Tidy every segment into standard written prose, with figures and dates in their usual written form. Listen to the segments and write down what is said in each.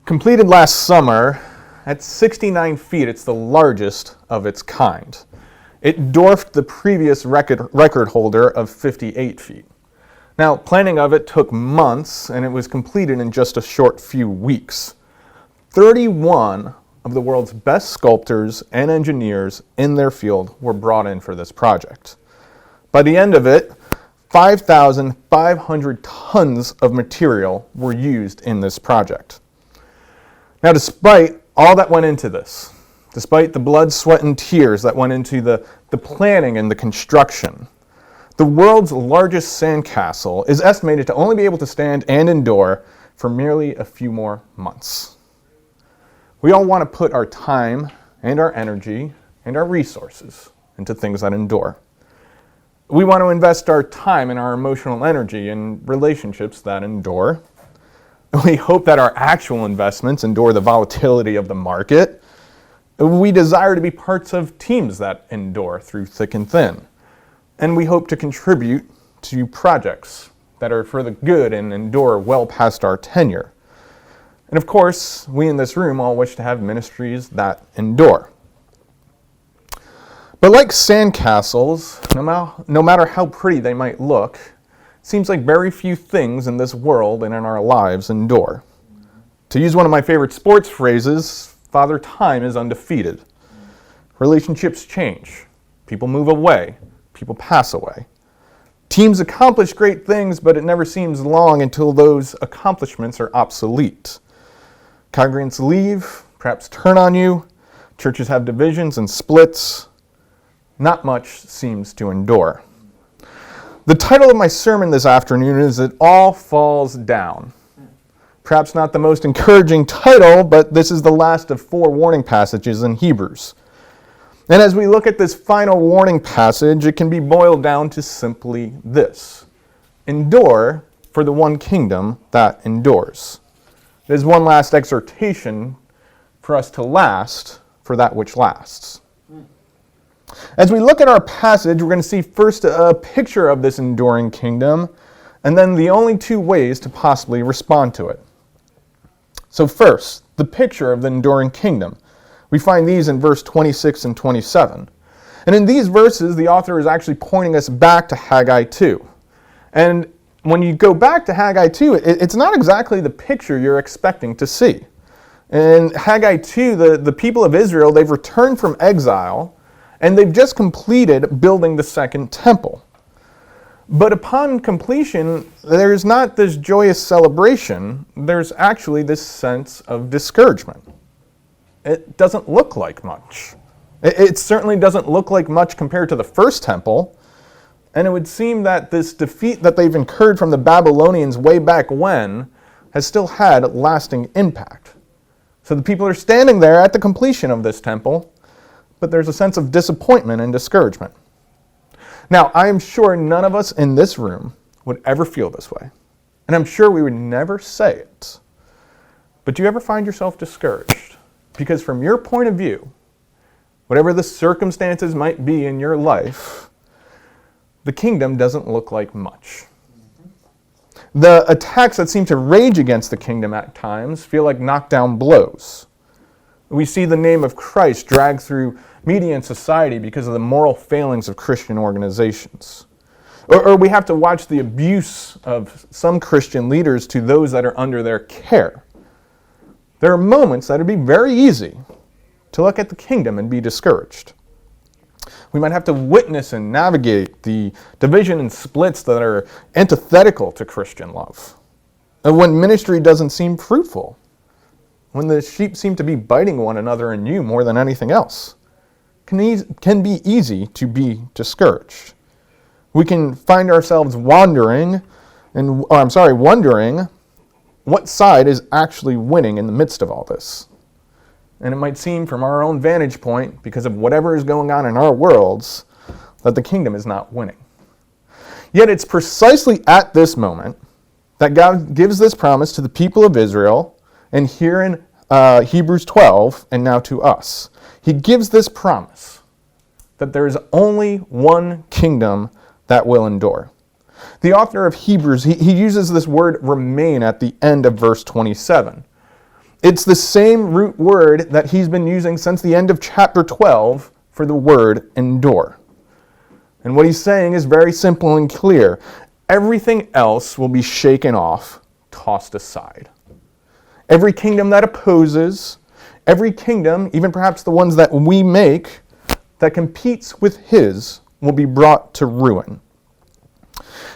Completed last summer, at 69 feet, it's the largest of its kind. It dwarfed the previous record holder of 58 feet. Now, planning of it took months, and it was completed in just a short few weeks. 31 of the world's best sculptors and engineers in their field were brought in for this project. By the end of it, 5,500 tons of material were used in this project. Now, despite all that went into this, despite the blood, sweat, and tears that went into the planning and the construction, the world's largest sandcastle is estimated to only be able to stand and endure for merely a few more months. We all want to put our time and our energy and our resources into things that endure. We want to invest our time and our emotional energy in relationships that endure. We hope that our actual investments endure the volatility of the market. We desire to be parts of teams that endure through thick and thin. And we hope to contribute to projects that are for the good and endure well past our tenure. And of course, we in this room all wish to have ministries that endure. But like sandcastles, no matter how pretty they might look, it seems like very few things in this world and in our lives endure. To use one of my favorite sports phrases, Father Time is undefeated. Relationships change. People move away. People pass away. Teams accomplish great things, but it never seems long until those accomplishments are obsolete. Congregants leave, perhaps turn on you. Churches have divisions and splits. Not much seems to endure. The title of my sermon this afternoon is It All Falls Down. Perhaps not the most encouraging title, but this is the last of 4 warning passages in Hebrews. And as we look at this final warning passage, it can be boiled down to simply this: endure for the one kingdom that endures. It is one last exhortation for us to last for that which lasts. As we look at our passage, we're going to see first a picture of this enduring kingdom, and then the only 2 ways to possibly respond to it. So first, the picture of the enduring kingdom. We find these in verse 26 and 27. And in these verses, the author is actually pointing us back to Haggai 2. And when you go back to Haggai 2, it's not exactly the picture you're expecting to see. In Haggai 2, the people of Israel, they've returned from exile, and they've just completed building the second temple. But upon completion, there's not this joyous celebration. There's actually this sense of discouragement. It doesn't look like much. It certainly doesn't look like much compared to the first temple. And it would seem that this defeat that they've incurred from the Babylonians way back when has still had lasting impact. So the people are standing there at the completion of this temple, but there's a sense of disappointment and discouragement. Now, I am sure none of us in this room would ever feel this way. And I'm sure we would never say it. But do you ever find yourself discouraged? Because from your point of view, whatever the circumstances might be in your life, the kingdom doesn't look like much. The attacks that seem to rage against the kingdom at times feel like knockdown blows. We see the name of Christ dragged through media and society because of the moral failings of Christian organizations. Or we have to watch the abuse of some Christian leaders to those that are under their care. There are moments that would be very easy to look at the kingdom and be discouraged. We might have to witness and navigate the division and splits that are antithetical to Christian love. And when ministry doesn't seem fruitful, when the sheep seem to be biting one another and you more than anything else, can be easy to be discouraged. We can find ourselves wondering what side is actually winning in the midst of all this. And it might seem from our own vantage point, because of whatever is going on in our worlds, that the kingdom is not winning. Yet it's precisely at this moment that God gives this promise to the people of Israel, and here in Hebrews 12, and now to us. He gives this promise that there is only one kingdom that will endure. The author of Hebrews, he uses this word remain at the end of verse 27. It's the same root word that he's been using since the end of chapter 12 for the word endure. And what he's saying is very simple and clear. Everything else will be shaken off, tossed aside. Every kingdom that opposes, every kingdom, even perhaps the ones that we make, that competes with his, will be brought to ruin.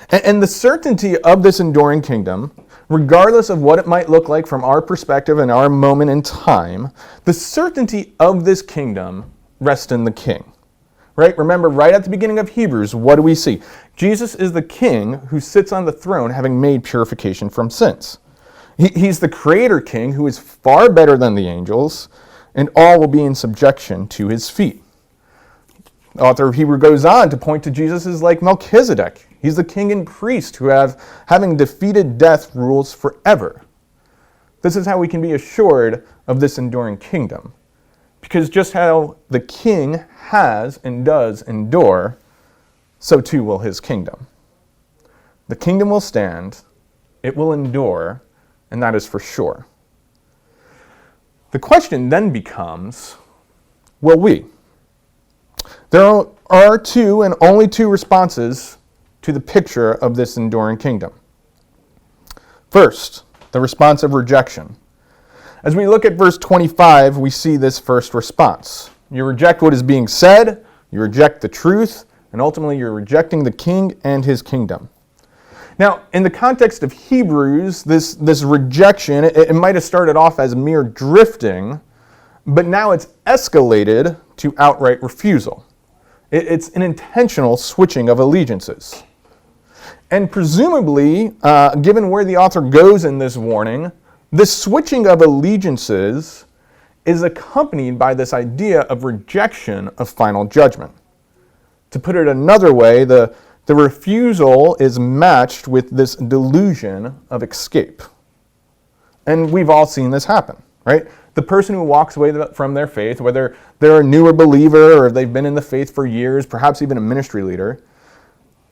And the certainty of this enduring kingdom, regardless of what it might look like from our perspective and our moment in time, the certainty of this kingdom rests in the king. Right? Remember, right at the beginning of Hebrews, what do we see? Jesus is the king who sits on the throne having made purification from sins. He's the creator king who is far better than the angels, and all will be in subjection to his feet. The author of Hebrews goes on to point to Jesus as like Melchizedek. He's the king and priest who, having defeated death, rules forever. This is how we can be assured of this enduring kingdom. Because just how the king has and does endure, so too will his kingdom. The kingdom will stand, it will endure, and that is for sure. The question then becomes, will we? There are two and only two responses to the picture of this enduring kingdom. First, the response of rejection. As we look at verse 25, we see this first response. You reject what is being said, you reject the truth, and ultimately you're rejecting the king and his kingdom. Now, in the context of Hebrews, this rejection, it might have started off as mere drifting, but now it's escalated to outright refusal. It's an intentional switching of allegiances. And presumably, given where the author goes in this warning, this switching of allegiances is accompanied by this idea of rejection of final judgment. To put it another way, the refusal is matched with this delusion of escape. And we've all seen this happen, right? The person who walks away from their faith, whether they're a newer believer or they've been in the faith for years, perhaps even a ministry leader,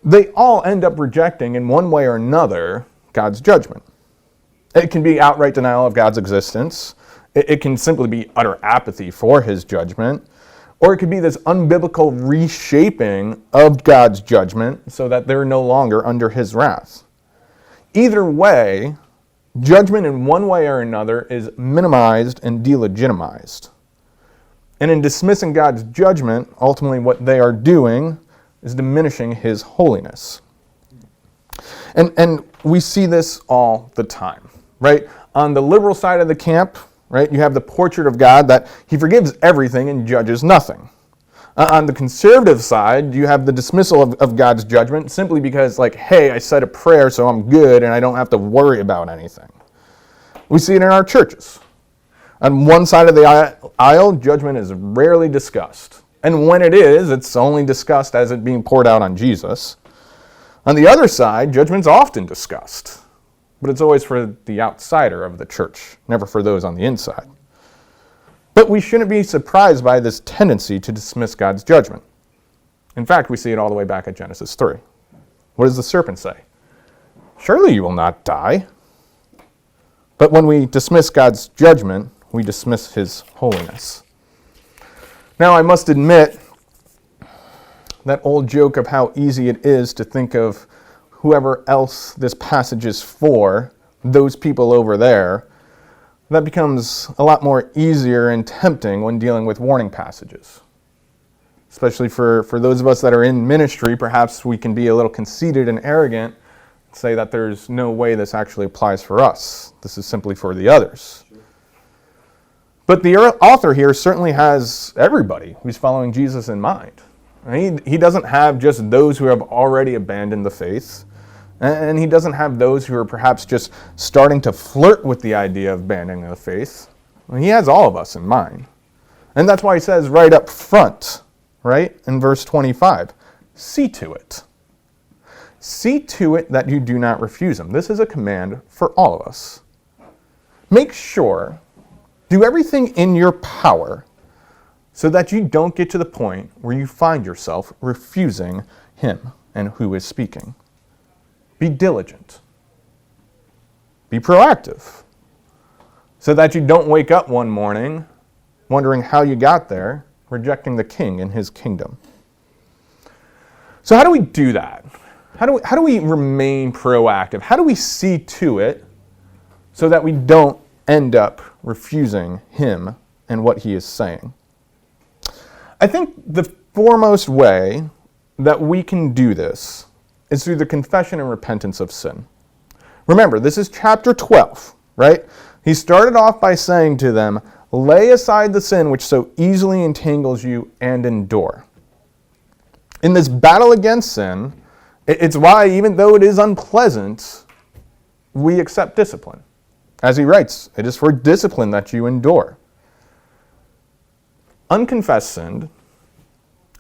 they all end up rejecting in one way or another God's judgment. It can be outright denial of God's existence. It can simply be utter apathy for his judgment. Or it could be this unbiblical reshaping of God's judgment so that they're no longer under his wrath. Either way, judgment in one way or another is minimized and delegitimized. And in dismissing God's judgment, ultimately what they are doing is diminishing his holiness. And we see this all the time, right? On the liberal side of the camp, right, you have the portrait of God that he forgives everything and judges nothing. On the conservative side, you have the dismissal of God's judgment simply because, like, hey, I said a prayer, so I'm good and I don't have to worry about anything. We see it in our churches. On one side of the aisle, judgment is rarely discussed. And when it is, it's only discussed as it being poured out on Jesus. On the other side, judgment's often discussed. But it's always for the outsider of the church, never for those on the inside. But we shouldn't be surprised by this tendency to dismiss God's judgment. In fact, we see it all the way back at Genesis 3. What does the serpent say? Surely you will not die. But when we dismiss God's judgment, we dismiss his holiness. Now, I must admit, that old joke of how easy it is to think of whoever else this passage is for, those people over there, that becomes a lot more easier and tempting when dealing with warning passages. Especially for those of us that are in ministry, perhaps we can be a little conceited and arrogant and say that there's no way this actually applies for us. This is simply for the others. But the author here certainly has everybody who's following Jesus in mind. He doesn't have just those who have already abandoned the faith, and he doesn't have those who are perhaps just starting to flirt with the idea of abandoning the faith. He has all of us in mind. And that's why he says right up front, right, in verse 25, see to it. See to it that you do not refuse him. This is a command for all of us. Make sure, do everything in your power so that you don't get to the point where you find yourself refusing him and who is speaking. Be diligent. Be proactive. so that you don't wake up one morning wondering how you got there, rejecting the king and his kingdom. So how do we do that? How do we remain proactive? How do we see to it so that we don't end up refusing him and what he is saying? I think the foremost way that we can do this is through the confession and repentance of sin. Remember, this is chapter 12, right? He started off by saying to them, lay aside the sin which so easily entangles you and endure. In this battle against sin, it's why, even though it is unpleasant, we accept discipline. As he writes, it is for discipline that you endure. Unconfessed sin,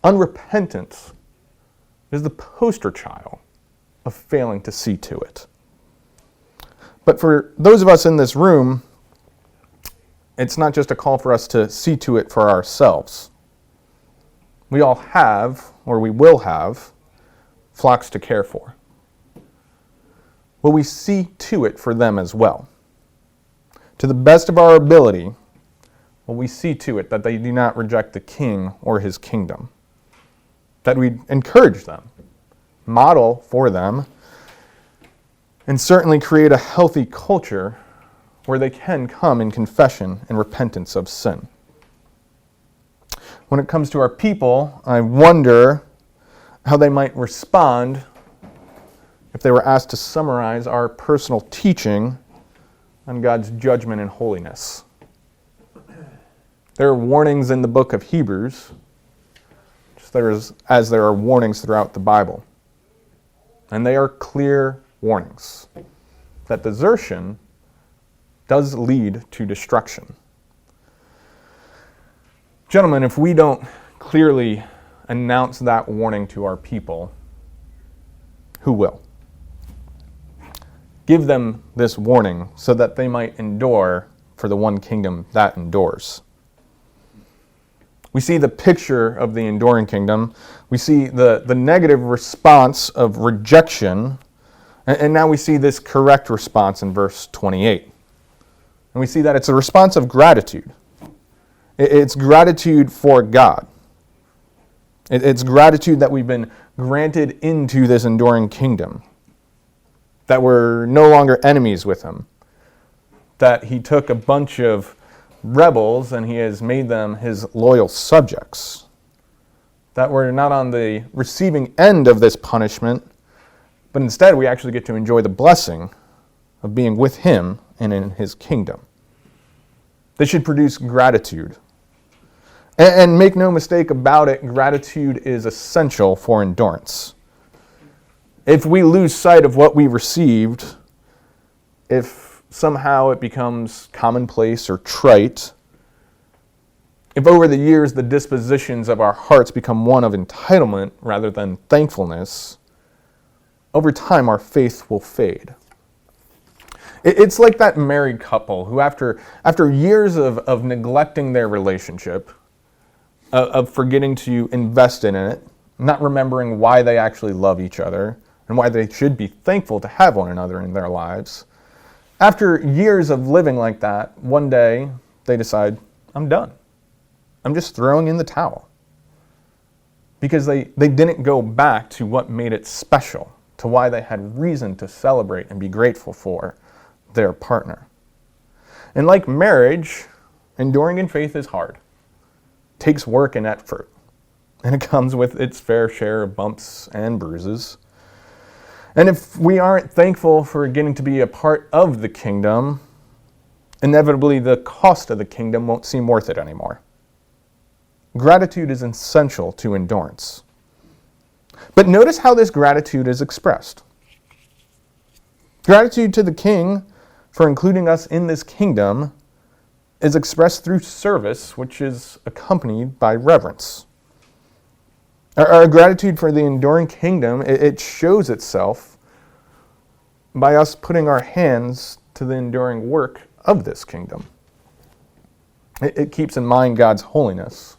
unrepentance, is the poster child of failing to see to it. But for those of us in this room, it's not just a call for us to see to it for ourselves. We all have, or we will have, flocks to care for. Will we see to it for them as well? To the best of our ability, will we see to it that they do not reject the king or his kingdom? That we encourage them, model for them, and certainly create a healthy culture where they can come in confession and repentance of sin. When it comes to our people, I wonder how they might respond if they were asked to summarize our personal teaching on God's judgment and holiness. There are warnings in the book of Hebrews, as there are warnings throughout the Bible. And they are clear warnings that desertion does lead to destruction. Gentlemen, if we don't clearly announce that warning to our people, who will? Give them this warning so that they might endure for the one kingdom that endures. We see the picture of the enduring kingdom. We see the negative response of rejection. And now we see this correct response in verse 28. And we see that it's a response of gratitude. It's gratitude for God. It's gratitude that we've been granted into this enduring kingdom. That we're no longer enemies with him. That he took a bunch of rebels and he has made them his loyal subjects. That we're not on the receiving end of this punishment, but instead we actually get to enjoy the blessing of being with him and in his kingdom. This should produce gratitude. And make no mistake about it, gratitude is essential for endurance. If we lose sight of what we received, if somehow it becomes commonplace or trite, if over the years the dispositions of our hearts become one of entitlement rather than thankfulness, over time our faith will fade. It's like that married couple who after years of neglecting their relationship, of forgetting to invest in it, not remembering why they actually love each other, and why they should be thankful to have one another in their lives. After years of living like that, one day they decide, I'm done. I'm just throwing in the towel. Because they didn't go back to what made it special, to why they had reason to celebrate and be grateful for their partner. And like marriage, enduring in faith is hard. It takes work and effort. And it comes with its fair share of bumps and bruises. And if we aren't thankful for getting to be a part of the kingdom, inevitably the cost of the kingdom won't seem worth it anymore. Gratitude is essential to endurance. But notice how this gratitude is expressed. Gratitude to the king for including us in this kingdom is expressed through service, which is accompanied by reverence. Our gratitude for the enduring kingdom, it shows itself by us putting our hands to the enduring work of this kingdom. It keeps in mind God's holiness,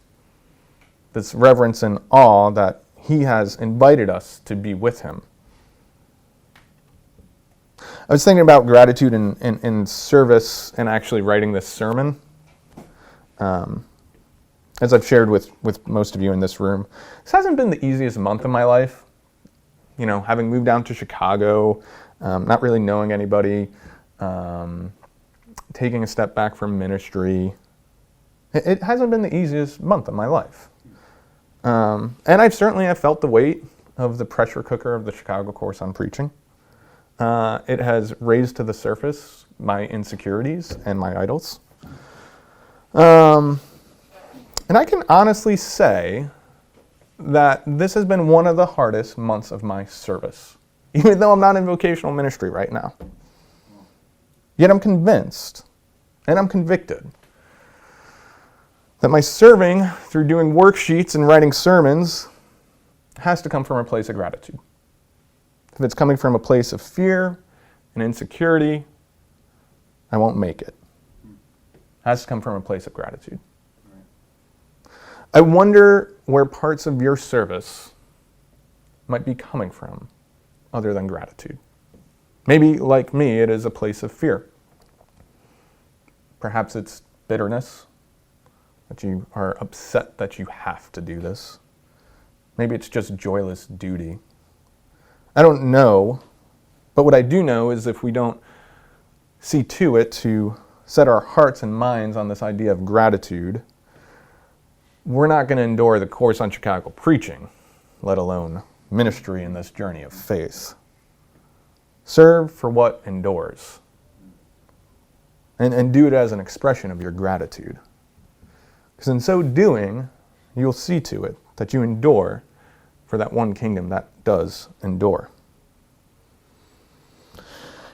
this reverence and awe that he has invited us to be with him. I was thinking about gratitude in service and actually writing this sermon. As I've shared with most of you in this room, this hasn't been the easiest month of my life. You know, having moved down to Chicago, not really knowing anybody, taking a step back from ministry. It hasn't been the easiest month of my life. And I've certainly felt the weight of the pressure cooker of the Chicago course on preaching. It has raised to the surface my insecurities and my idols. And I can honestly say that this has been one of the hardest months of my service, even though I'm not in vocational ministry right now. Yet I'm convinced, and I'm convicted, that my serving through doing worksheets and writing sermons has to come from a place of gratitude. If it's coming from a place of fear and insecurity, I won't make it. It has to come from a place of gratitude. I wonder where parts of your service might be coming from other than gratitude. Maybe, like me, it is a place of fear. Perhaps it's bitterness, that you are upset that you have to do this. Maybe it's just joyless duty. I don't know, but what I do know is if we don't see to it to set our hearts and minds on this idea of gratitude, we're not going to endure the course on Chicago preaching, let alone ministry in this journey of faith. Serve for what endures. And do it as an expression of your gratitude. Because in so doing, you'll see to it that you endure for that one kingdom that does endure.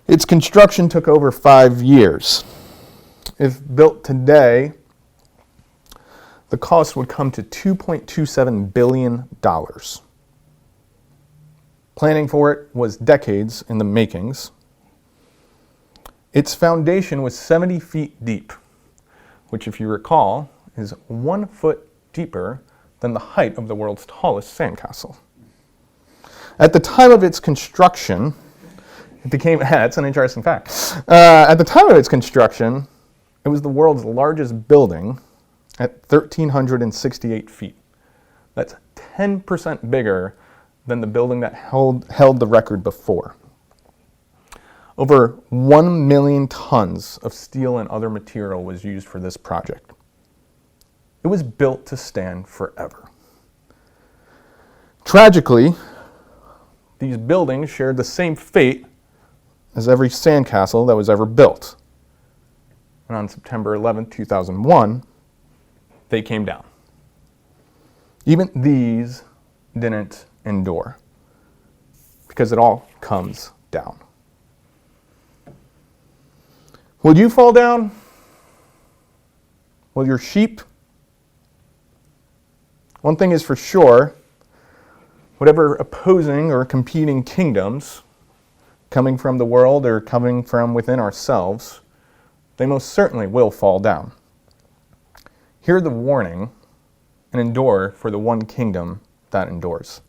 Its construction took over 5 years. If built today, the cost would come to $2.27 billion. Planning for it was decades in the makings. Its foundation was 70 feet deep, which, if you recall, is 1 foot deeper than the height of the world's tallest sandcastle. At the time of its construction, that's an interesting fact. At the time of its construction, it was the world's largest building at 1,368 feet. That's 10% bigger than the building that held the record before. Over 1 million tons of steel and other material was used for this project. It was built to stand forever. Tragically, these buildings shared the same fate as every sandcastle that was ever built. And on September 11, 2001, they came down. Even these didn't endure, because it all comes down. Will you fall down? Will your sheep? One thing is for sure, whatever opposing or competing kingdoms coming from the world or coming from within ourselves, they most certainly will fall down. Hear the warning and endure for the one kingdom that endures.